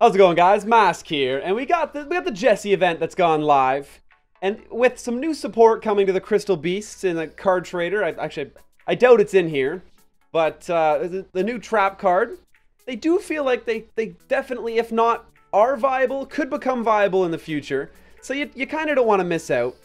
How's it going, guys? Mask here, and we got the Jessie event that's gone live, and with some new support coming to the Crystal Beasts in the card trader. I doubt it's in here, but the new trap card, they do feel like they definitely, if not are viable, could become viable in the future. So you kind of don't want to miss out.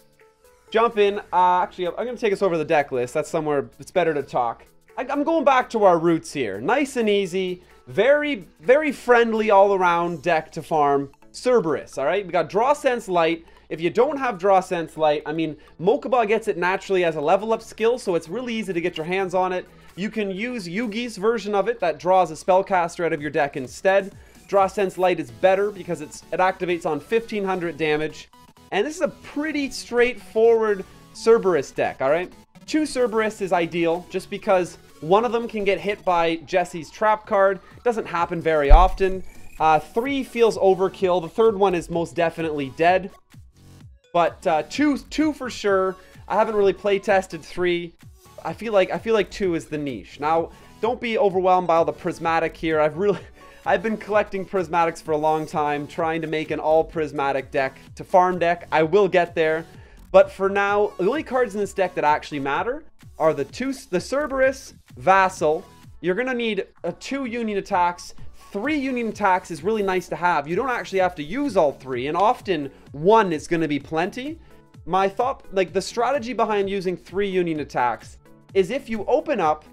Jump in. Actually, I'm going to take us over the deck list. That's somewhere it's better to talk. I'm going back to our roots here. Nice and easy. Very, very friendly all-around deck to farm. Cerberus, all right? We got Draw Sense Light. If you don't have Draw Sense Light, I mean, Mokuba gets it naturally as a level-up skill, so it's really easy to get your hands on it. You can use Yugi's version of it that draws a spellcaster out of your deck instead. Draw Sense Light is better because it activates on 1500 damage. And this is a pretty straightforward Cerberus deck, all right? 2 Cerberus is ideal just because one of them can get hit by Jessie's trap card. Doesn't happen very often. 3 feels overkill. The third one is most definitely dead. But two for sure. I haven't really play tested 3. I feel like 2 is the niche. Now, don't be overwhelmed by all the prismatic here. I've been collecting prismatics for a long time, trying to make an all prismatic deck to farm deck. I will get there. But for now, the only cards in this deck that actually matter are the Cerberus, Vassal. You're going to need 2 Union attacks. 3 Union attacks is really nice to have. You don't actually have to use all 3, and often 1 is going to be plenty. My thought, like the strategy behind using 3 Union attacks is if you open up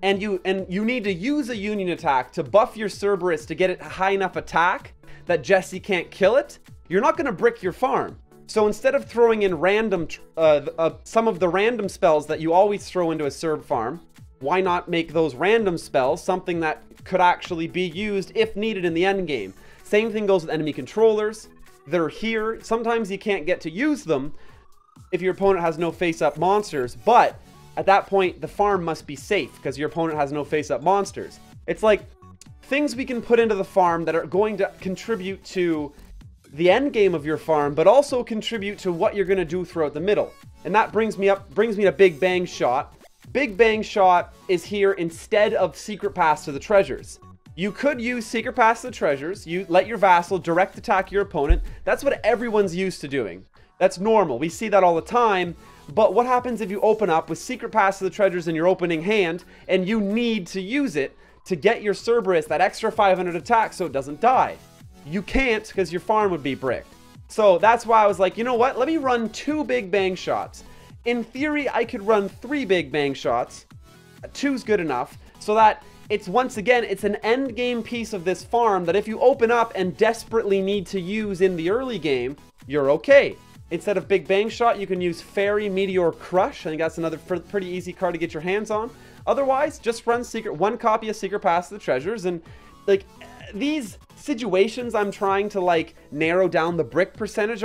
and you need to use a Union attack to buff your Cerberus to get it high enough attack that Jessie can't kill it, you're not going to brick your farm. So instead of throwing in random, some of the random spells that you always throw into a Cerb farm, why not make those random spells something that could actually be used if needed in the end game? Same thing goes with enemy controllers. They're here. Sometimes you can't get to use them if your opponent has no face-up monsters, but at that point, the farm must be safe because your opponent has no face-up monsters. It's like things we can put into the farm that are going to contribute to the end game of your farm, but also contribute to what you're going to do throughout the middle. And that brings me to Big Bang Shot. Big Bang Shot is here instead of Secret Pass to the Treasures. You could use Secret Pass to the Treasures. You let your Vassal direct attack your opponent. That's what everyone's used to doing. That's normal. We see that all the time. But what happens if you open up with Secret Pass to the Treasures in your opening hand and you need to use it to get your Cerberus that extra 500 attack so it doesn't die? You can't because your farm would be bricked. So that's why I was like, you know what? Let me run 2 Big Bang Shots. In theory, I could run 3 Big Bang Shots. 2's good enough. So that it's, once again, it's an end game piece of this farm that if you open up and desperately need to use in the early game, you're okay. Instead of Big Bang Shot, you can use Fairy Meteor Crush. I think that's another pretty easy card to get your hands on. Otherwise, just run 1 copy of Secret Pass to the Treasures. And like these situations I'm trying to like narrow down the brick percentage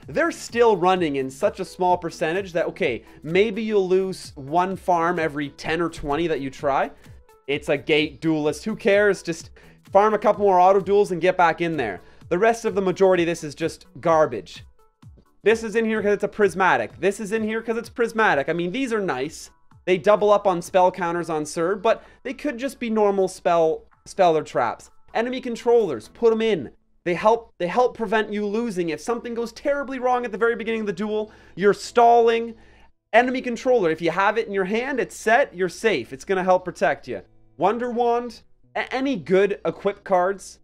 they're still running in such a small percentage that, okay, maybe you'll lose 1 farm every 10 or 20 that you try. It's a gate duelist. Who cares? Just farm a couple more auto duels and get back in there. The rest of the majority of this is just garbage. This is in here because it's a prismatic. This is in here because it's prismatic. I mean, these are nice. They double up on spell counters on Cerb, but they could just be normal speller traps. Enemy controllers, put them in. They help prevent you losing. If something goes terribly wrong at the very beginning of the duel, you're stalling. Enemy controller, if you have it in your hand, it's set, you're safe. It's going to help protect you. Wonder Wand, any good equip cards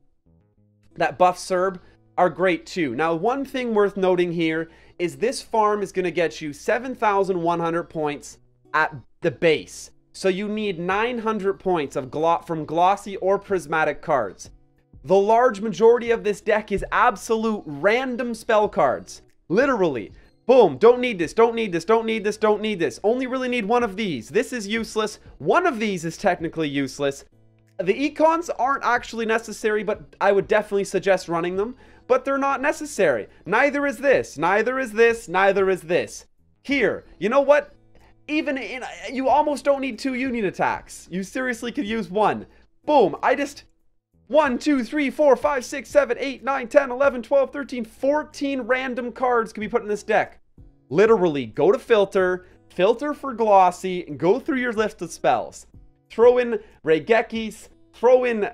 that buff Cerb are great too. Now, one thing worth noting here is this farm is going to get you 7,100 points at the base. So you need 900 points from glossy or prismatic cards. The large majority of this deck is absolute random spell cards. Literally. Boom, don't need this, don't need this, don't need this, don't need this. Only really need 1 of these. This is useless. 1 of these is technically useless. The econs aren't actually necessary, but I would definitely suggest running them. But they're not necessary. Neither is this, neither is this, neither is this. Here, you know what? Even you almost don't need 2 Union attacks. You seriously could use 1. Boom, 1, 2, 3, 4, 5, 6, 7, 8, 9, 10, 11, 12, 13, 14 random cards can be put in this deck. Literally, go to filter for glossy, and go through your list of spells. Throw in Regekis, throw in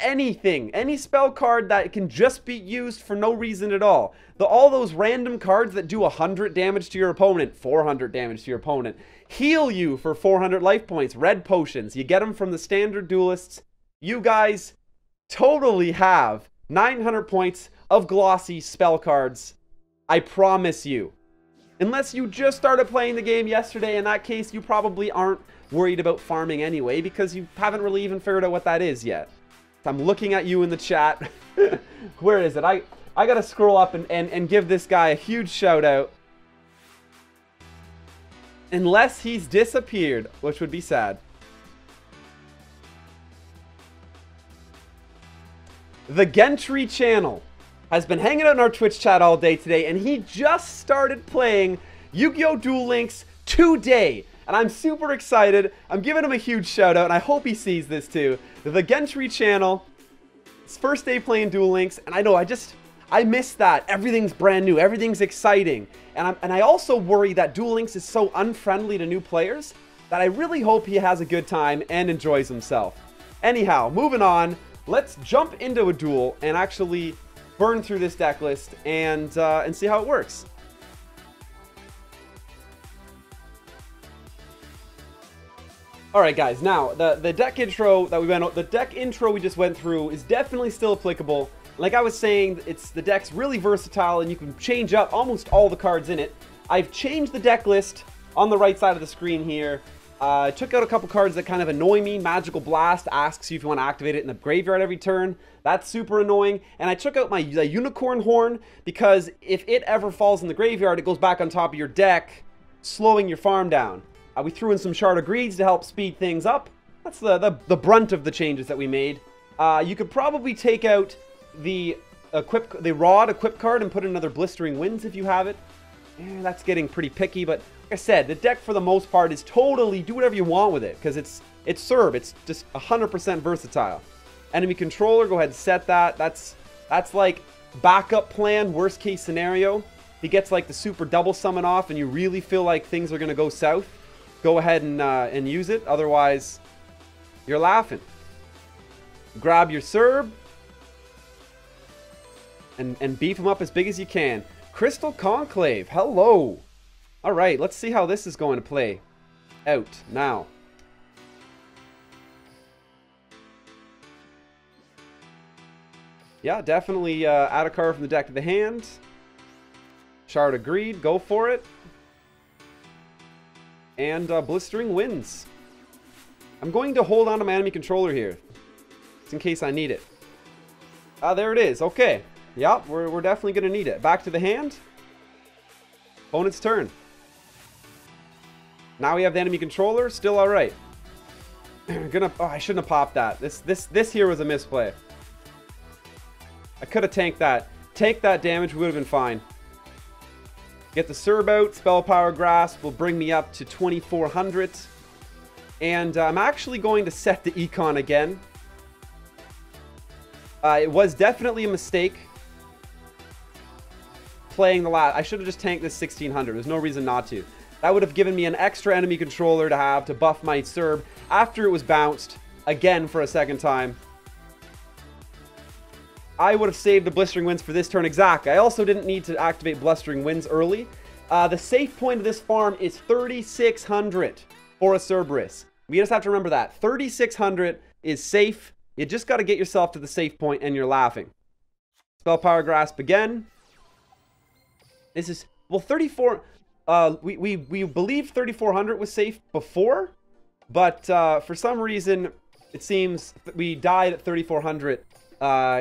anything, any spell card that can just be used for no reason at all. All those random cards that do 100 damage to your opponent, 400 damage to your opponent, heal you for 400 life points, red potions. You get them from the standard duelists. You guys totally have 900 points of glossy spell cards. I promise you. Unless you just started playing the game yesterday, in that case, you probably aren't worried about farming anyway, because you haven't really even figured out what that is yet. I'm looking at you in the chat. Where is it? I gotta scroll up and give this guy a huge shout out. Unless he's disappeared, which would be sad. The Gentry channel has been hanging out in our Twitch chat all day today, and he just started playing YuGiOh Duel Links today. And I'm super excited. I'm giving him a huge shout out, and I hope he sees this too. The Gentry channel, his first day playing Duel Links, and I know I miss that. Everything's brand new, everything's exciting. And I also worry that Duel Links is so unfriendly to new players that I really hope he has a good time and enjoys himself. Anyhow, moving on, let's jump into a duel and actually burn through this deck list and see how it works. Alright guys, now the deck intro we just went through is definitely still applicable. Like I was saying, the deck's really versatile and you can change up almost all the cards in it. I've changed the deck list on the right side of the screen here. I took out a couple cards that kind of annoy me. Magical Blast asks you if you want to activate it in the graveyard every turn. That's super annoying. And I took out my Unicorn Horn because if it ever falls in the graveyard, it goes back on top of your deck, slowing your farm down. We threw in some Shard of Greeds to help speed things up. That's the brunt of the changes that we made. You could probably take out the Rod Equip card and put in another Blistering Winds if you have it. That's getting pretty picky, but like I said, the deck for the most part is totally do whatever you want with it because it's Serb. It's just 100% versatile. Enemy controller, go ahead and set that. That's like backup plan, worst case scenario. He gets like the super double summon off and you really feel like things are going to go south. Go ahead and use it. Otherwise, you're laughing. Grab your Serb and beef him up as big as you can. Crystal Conclave, hello. All right, let's see how this is going to play out now. Yeah, definitely add a card from the deck to the hand. Shard of Greed, go for it. And Blistering Winds. I'm going to hold on to my enemy controller here, just in case I need it. There it is. Okay. Yep, we're definitely going to need it. Back to the hand. Opponent's turn. Now we have the enemy controller. Still all right. Oh, I shouldn't have popped that. This here was a misplay. I could have tanked that. Take that damage, we would have been fine. Get the Serb out. Spell Power Grasp will bring me up to 2400. And I'm actually going to set the Econ again. It was definitely a mistake playing the last. I should have just tanked this 1600. There's no reason not to. That would have given me an extra enemy controller to have to buff my Serb after it was bounced again for a second time. I would have saved the Blistering Winds for this turn exactly. I also didn't need to activate Blistering Winds early. The safe point of this farm is 3600 for a Cerberus. We just have to remember that. 3600 is safe. You just got to get yourself to the safe point and you're laughing. Spell Power Grasp again. This is, well, 34... we believe 3400 was safe before, but for some reason, it seems that we died at 3400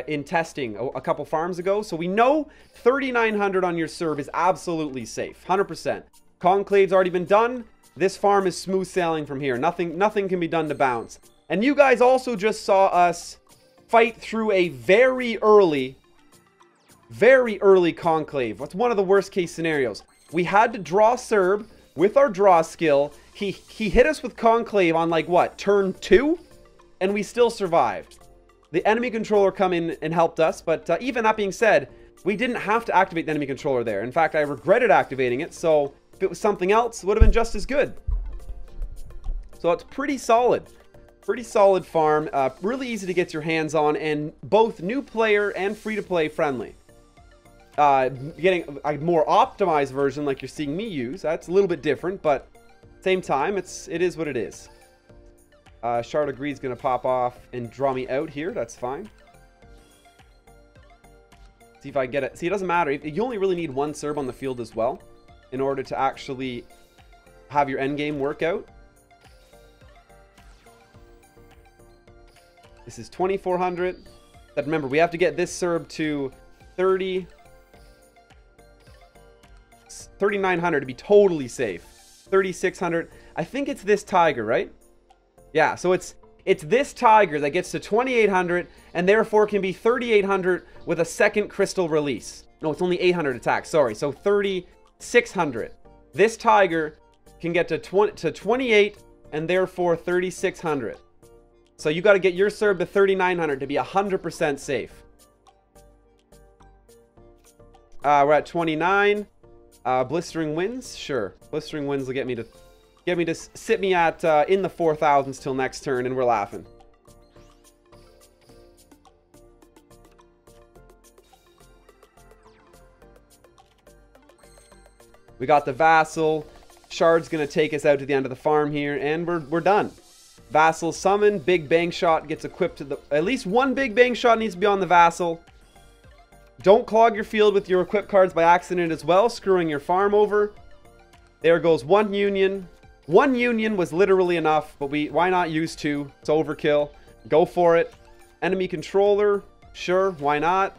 in testing a couple farms ago. So we know 3900 on your serve is absolutely safe, 100%. Conclave's already been done. This farm is smooth sailing from here. Nothing can be done to bounce. And you guys also just saw us fight through a very early Conclave. What's one of the worst case scenarios? We had to draw Serb with our draw skill. He hit us with Conclave on like what, turn 2? And we still survived. The enemy controller come in and helped us, but even that being said, we didn't have to activate the enemy controller there. In fact, I regretted activating it, so if it was something else, it would have been just as good. So it's pretty solid. Pretty solid farm. Really easy to get your hands on, and both new player and free-to-play friendly. Getting a more optimized version like you're seeing me use, that's a little bit different, but same time, it is what it is. Shard of Greed's going to pop off and draw me out here. That's fine. See if I get it. See, it doesn't matter. You only really need one Serb on the field as well in order to actually have your endgame work out. This is 2,400. But remember, we have to get this Serb to 3,900 to be totally safe. 3,600. I think it's this Tiger, right? Yeah, so it's this Tiger that gets to 2,800 and therefore can be 3,800 with a second crystal release. No, it's only 800 attack. Sorry, so 3,600. This Tiger can get to 28 and therefore 3,600. So you got to get your Serb to 3,900 to be 100% safe. We're at 29. Blistering Winds, sure. Blistering Winds will get me to sit me at in the 4,000s till next turn, and we're laughing. We got the Vassal. Shard's gonna take us out to the end of the farm here, and we're done. Vassal summon, Big Bang Shot gets equipped to the... At least one Big Bang Shot needs to be on the Vassal. Don't clog your field with your equipped cards by accident as well, screwing your farm over. There goes one Union. One Union was literally enough, but why not use two? It's overkill. Go for it. Enemy Controller, sure, why not?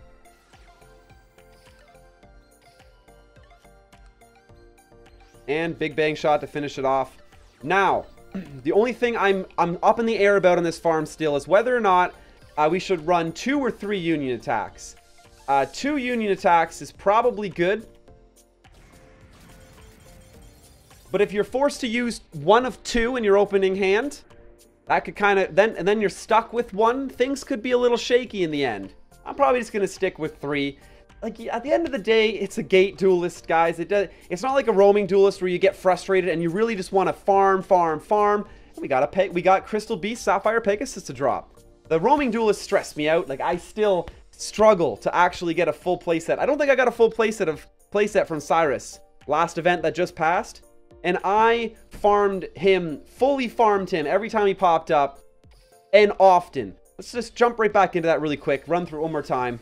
And Big Bang Shot to finish it off. Now, the only thing I'm up in the air about on this farm still is whether or not we should run 2 or 3 Union attacks. 2 Union attacks is probably good. But if you're forced to use one of 2 in your opening hand, that could kind of... then you're stuck with 1. Things could be a little shaky in the end. I'm probably just going to stick with 3. Like, at the end of the day, it's a gate duelist, guys. It's not like a roaming duelist where you get frustrated and you really just want to farm. We got Crystal Beast, Sapphire Pegasus to drop. The roaming duelist stressed me out. Like, I still struggle to actually get a full playset. I don't think I got a full playset from Cyrus last event that just passed. And I fully farmed him every time he popped up, and often. Let's just jump right back into that really quick. Run through it one more time.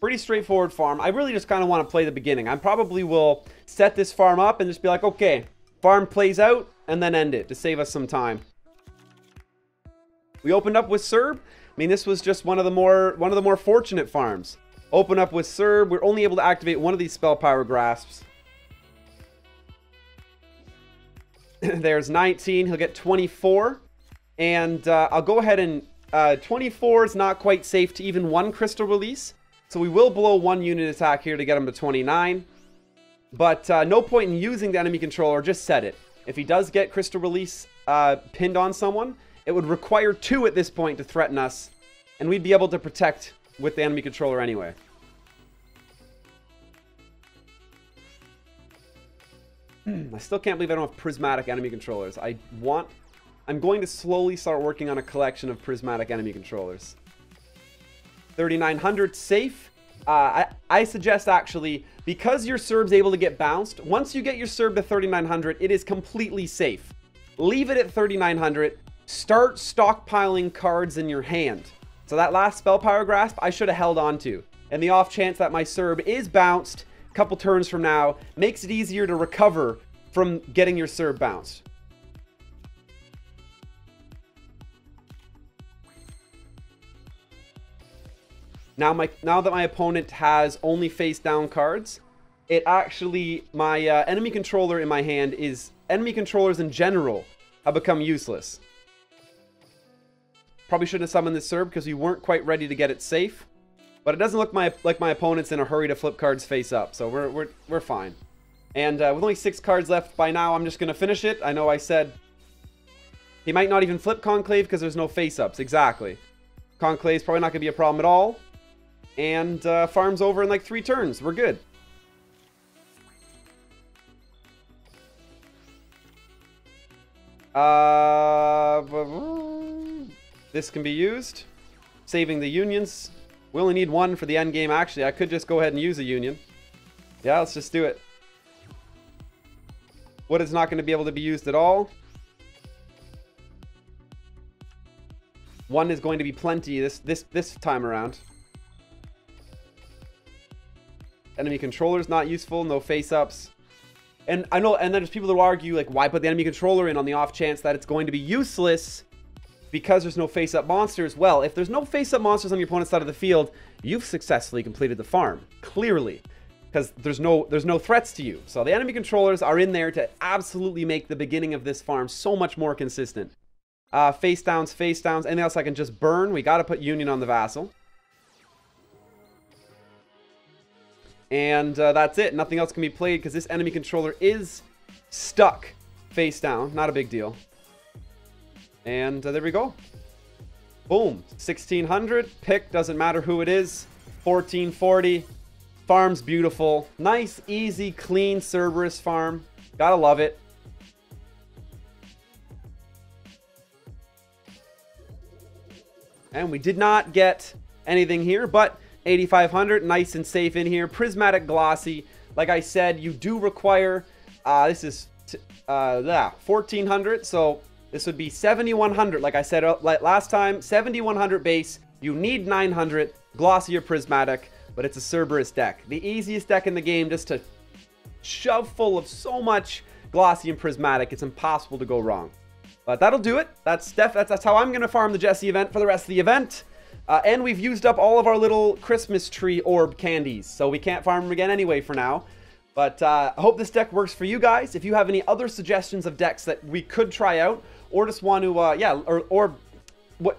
Pretty straightforward farm. I really just kind of want to play the beginning. I probably will set this farm up and just be like, okay, farm plays out, and then end it to save us some time. We opened up with Serb. I mean, this was just one of the more fortunate farms. Open up with Serb. We're only able to activate one of these spell power grasps. There's 19. He'll get 24. And I'll go ahead and 24 is not quite safe to even 1 crystal release. So we will blow 1 unit attack here to get him to 29. But no point in using the enemy controller. Just set it. If he does get crystal release pinned on someone, it would require 2 at this point to threaten us, and we'd be able to protect with the enemy controller anyway. I still can't believe I don't have prismatic enemy controllers. I'm going to slowly start working on a collection of prismatic enemy controllers. 3,900 safe. I suggest actually, because your Serb's able to get bounced, once you get your Serb to 3,900, it is completely safe. Leave it at 3,900. Start stockpiling cards in your hand. So that last spell power grasp, I should have held on to. And the off chance that my Serb is bounced a couple turns from now, makes it easier to recover from getting your Serb bounced. Now that my opponent has only face down cards, it actually, my enemy controller in my hand enemy controllers in general have become useless. Probably shouldn't have summoned this Serb because we weren't quite ready to get it safe. But it doesn't look like my opponent's in a hurry to flip cards face up, so we're fine. And with only 6 cards left by now, I'm just going to finish it. I know I said he might not even flip Conclave because there's no face ups. Exactly. Conclave's probably not going to be a problem at all. and farms over in like 3 turns. We're good. This can be used. Saving the unions. We only need 1 for the end game. Actually, I could just go ahead and use a union. Yeah, let's just do it. What is not going to be able to be used at all? 1 is going to be plenty this time around. Enemy controller's not useful. No face-ups. And I know, and then there's people that will argue, like, why put the enemy controller in on the off chance that it's going to be useless because there's no face-up monsters? Well, if there's no face-up monsters on your opponent's side of the field, you've successfully completed the farm. Clearly. Because there's no threats to you. So the enemy controllers are in there to absolutely make the beginning of this farm so much more consistent. Face downs. Anything else I can just burn? We got to put Union on the Vassal. And that's it. Nothing else can be played because this enemy controller is stuck face down. Not a big deal. And there we go. Boom. 1600. Pick. Doesn't matter who it is. 1440. Farm's beautiful. Nice, easy, clean Cerberus farm. Gotta love it. And we did not get anything here, but 8500, nice and safe in here. Prismatic Glossy. Like I said, you do require, this is 1400, so this would be 7100. Like I said last time, 7100 base. You need 900, Glossy or Prismatic, but it's a Cerberus deck. The easiest deck in the game just to shove full of so much Glossy and Prismatic. It's impossible to go wrong. But that'll do it. That's how I'm going to farm the Jessie event for the rest of the event. And we've used up all of our little Christmas tree orb candies, so we can't farm them again anyway for now. But I hope this deck works for you guys. If you have any other suggestions of decks that we could try out, or just want to,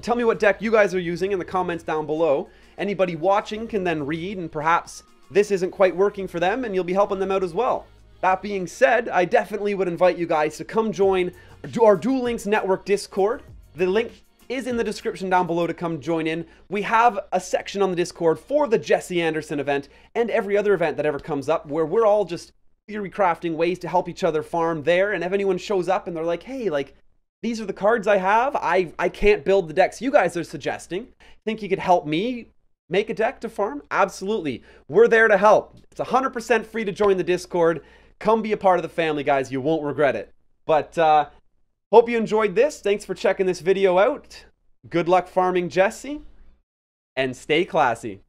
tell me what deck you guys are using in the comments down below. Anybody watching can then read, and perhaps this isn't quite working for them, and you'll be helping them out as well. That being said, I definitely would invite you guys to come join our Duel Links Network Discord. The link is in the description down below to come join in. We have a section on the Discord for the Jesse Anderson event and every other event that ever comes up where we're all just theory crafting ways to help each other farm there. And if anyone shows up and they're like, hey, like, these are the cards I have. I can't build the decks you guys are suggesting. Think you could help me make a deck to farm? Absolutely. We're there to help. It's 100% free to join the Discord. Come be a part of the family, guys. You won't regret it. But hope you enjoyed this. Thanks for checking this video out. Good luck farming Jessie, and stay classy.